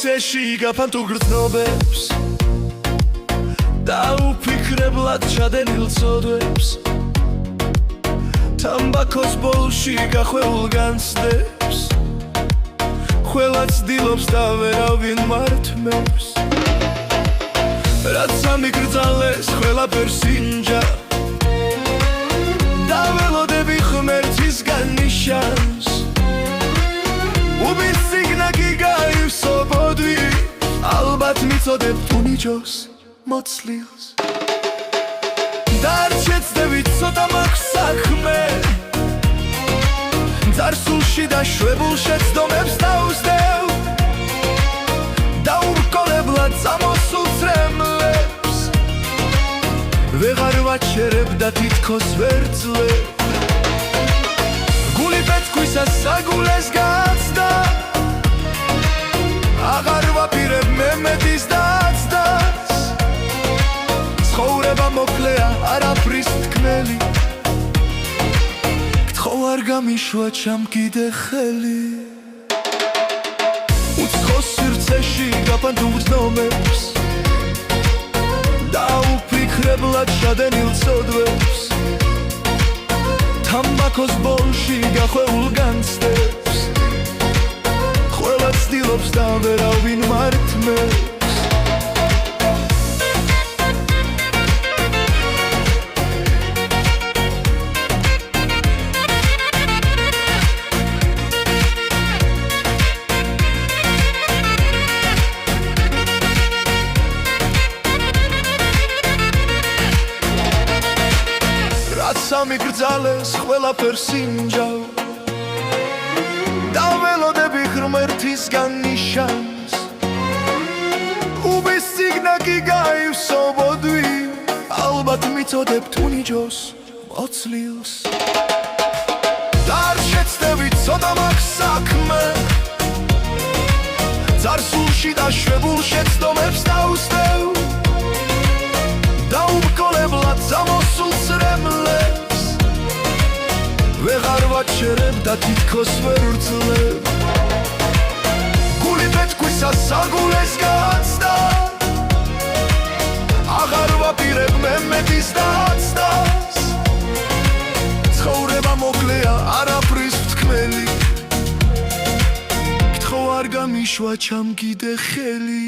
სივრცეში გაფან თუ გრძნობებს და უფიქრებლად ჩადენილ ცოდვებს თამბაქოს ბოლში გახვეულ განცდებს ყველა ცდილობს და ვერავინ მართმევს რაც ამიგრძალეს ყველაფერს ინჯა და ველოდები ღმერთისგან ნიშანს უბის სიგნაკი გაივსობოდვი ალბათ მიწოდებ თუ ნიჭოს მოცლილს და არ შეცდებით ცოტა მაქვს საქმე ძარსულში დაშვებულ შეცდომებს დაუსდევ და ურკოლებლად წამოსულ წრემლებს ვეღარ ვაჩერებ და თითქოს ვერ ძლებ გული პეთქვისა საგულეს გაცდა აღარ ვაპირებ მე მეტის დაცდას ცხოვრება მოკლეა არაფრის თქმელი გთხოვ არ გამიშვა ჩამკიდე ხელი უცხო სივრცეში გაფან თუ გრძნობებს და უფიქრებლად ჩადენილ ცოდვებს თამბაქოს ბოლში გახვეულ განცდებს ყველა ცდილობს და ვერავინ მართმევს სამიგრძალეს ყველაფერს ინჯავ და ველოდები ღმერთისგან ნიშანს უბის სიგნაკი გაივსობოდვი ალბათ მიწოდებ თუ ნიჭოს მოცლილს და არ შეცდებით ცოტა მაქვს საქმე ძარსულში დაშვებულ შეცდომებს დაუსდევ და ურკოლებლად წამოსულ წრემლებს ვეღარ ვაჩერებ და თითქოს ვერ ვძლებ გული პეთქვისა საგულეს გაცდა აღარ ვაპირებ მე მეტის დაცდას ცხოვრება მოკლეა არაფრის თქმელი გთხოვ არ გამიშვა ჩამკიდე ხელი